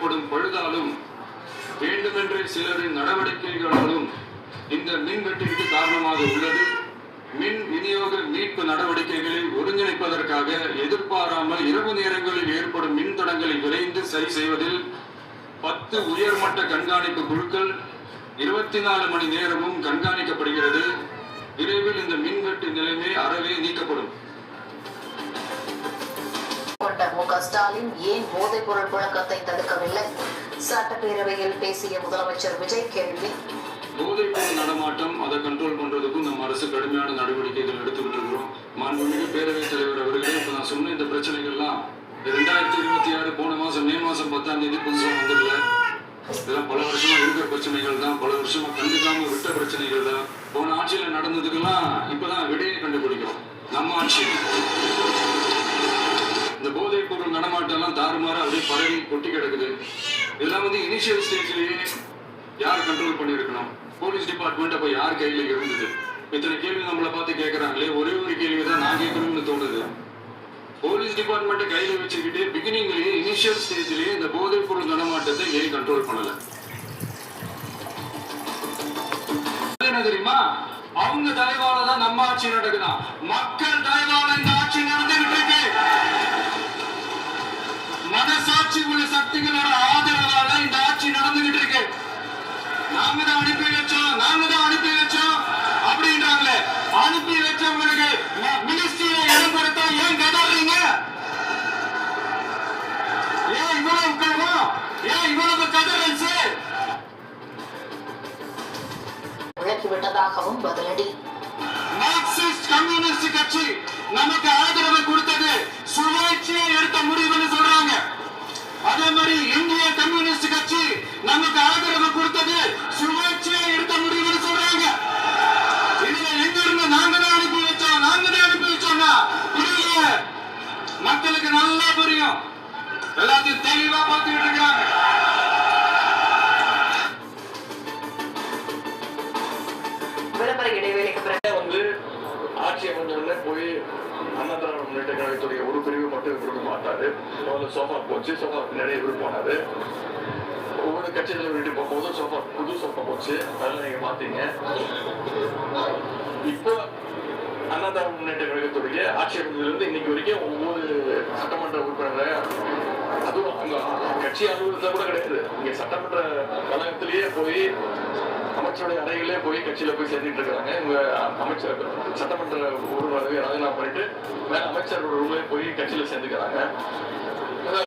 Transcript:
ஏற்படும் பழுதாலும் வேண்டுமென்றே சிலரின் நடவடிக்கைகளாலும் இந்த மின்வெட்டிற்கு காரணமாக உள்ளது. மின் விநியோக மீட்பு நடவடிக்கைகளை ஒருங்கிணைப்பதற்காக எதிர்பாராமல் இரவு நேரங்களில் ஏற்படும் மின் தடங்களை விரைந்து சரி செய்வதில் 10 உயர்மட்ட கண்காணிப்பு குழுக்கள் 24 மணி நேரமும் கண்காணிக்கப்படுகிறது. விரைவில் இந்த மின்வெட்டு நிலைமை அறவே நீக்கப்படும். ஸ்டாலின் ஏன் போதைப் பொருள் புழக்கத்தை தடுக்கவில்லை? சட்டப்பேரவையில் பேசிய முதலமைச்சர் விஜய் கேள்வி. போதைப் பொருள் நடமாட்டம் அதை கண்ட்ரோல் பண்றதுக்கும் நம்ம அரசு கடுமையான நடவடிக்கைகள் எடுத்துக்கிட்டு இருக்கிறோம். மாண்புமிகு பேரவைத் தலைவர் அவர்களே, இப்ப நான் சொன்ன இந்த பிரச்சனைகள்லாம் 2026 போன மாசம் மே மாசம் 10ஆம் தேதி புதுசா வந்துடல. இதெல்லாம் பல வருஷமா இருக்கிற பிரச்சனைகள் தான், பல வருஷமா கண்டுக்காம விட்ட பிரச்சனைகள் தான். போன ஆட்சியில நடந்ததுக்கெல்லாம் இப்பதான் விடையை கண்டுபிடிக்கிறோம். நம்ம ஆட்சி இந்த போதைப் பொருள் நடமாட்டம் எல்லாம் தாறுமாற அப்படியே பரவி கொட்டி கிடக்குது. இதெல்லாம் இனிஷியல் ஸ்டேஜ்லயே யார் கண்ட்ரோல் பண்ணிருக்கணும்? போலீஸ் டிபார்ட்மெண்ட் அப்ப யார் கையில இருந்தது? இத்தனை கேள்வி நம்மளை பார்த்து கேட்கறாங்களே, ஒரே ஒரு கேள்விதான் நான் கேட்கணும்னு தோணுது. போலீஸ் டிபார்ட்மெண்ட் கையில வச்சுக்கிட்டு பிகினிங்லயே இனிஷியல் ஸ்டேஜ்லயே இந்த போதைப் பொருள் நடமாட்டத்தை ஏன் கண்ட்ரோல் பண்ணல? என்ன தெரியுமா? அவங்க தயவால தான் நம்ம ஆட்சி நடக்குதான். மக்கள் தயவால இந்த ஆட்சி நடந்துகிட்டு இருக்கு. மனசாட்சி உள்ள சக்திகளோட ஆதரவால இந்த ஆட்சி நடந்துகிட்டு இருக்கு. நாங்க தான் அனுப்பி வச்சோம் அப்படின்றாங்களே. அனுப்பி வச்சவங்களுக்கு மினிஸ்ட்ரியில இடம் கொடுத்தா ஏன் கதறீங்க? ஏன் இவ்வளவு கோபம்? ஏன் இவ்வளவு கதறல்? விளக்கிவிட்டதாகவும் பதிலடி. மார்க்சிஸ்ட் கம்யூனிஸ்ட் கட்சி நமக்கு ஆதரவு கொடுத்தது சுயேட்சையை எடுத்த முடிவுன்னு சொல்றாங்க. அதே மாதிரி இந்திய கம்யூனிஸ்ட் கட்சி நமக்கு ஆதரவு கொடுத்தது சுயேட்சையை எடுத்த முடிவுன்னு சொல்றாங்க. இதுல எங்க இருந்து நாங்க தான் அனுப்பி வச்சோம்னா புரியல. மக்களுக்கு நல்லா புரியும். எல்லாத்தையும் தெளிவா பார்த்துக்கிட்டு இருக்காங்க. விளம்பர இடைவேளைக்கு பிறகு ஆட்சி அமைஞ்ச போய் அண்ணா திராவிட முன்னேற்ற கழகத்துடைய ஒரு பிரிவு மட்டும் கொடுக்க மாட்டாரு. முதல்ல சோஃபா போச்சு, சோஃபா பின்னாடி இவர் போனாரு. ஒவ்வொரு கட்சியில வீட்டு போகும்போது சோஃபா புது சோஃபா போச்சு. அதெல்லாம் நீங்க பாத்தீங்க. இப்போ அண்ணா திராவிட முன்னேற்ற கழகத்துடைய ஆட்சி அமைந்ததுல இன்னைக்கு வரைக்கும் ஒவ்வொரு சட்டமன்ற உறுப்பினர், அதுவும் அங்க கட்சி அலுவலகத்துல கூட கிடையாது, இங்க சட்டமன்ற கழகத்திலேயே போய் அமைச்சருடைய அறைகளே போய் கட்சியில போய் சேர்ந்துட்டு இருக்காங்க. இவங்க அமைச்சர் சட்டமன்ற உறுப்பினரை ராஜினாமா பண்ணிட்டு மேல அமைச்சரோட ரூம்ல போய் கட்சியில சேர்ந்துக்கிறாங்க.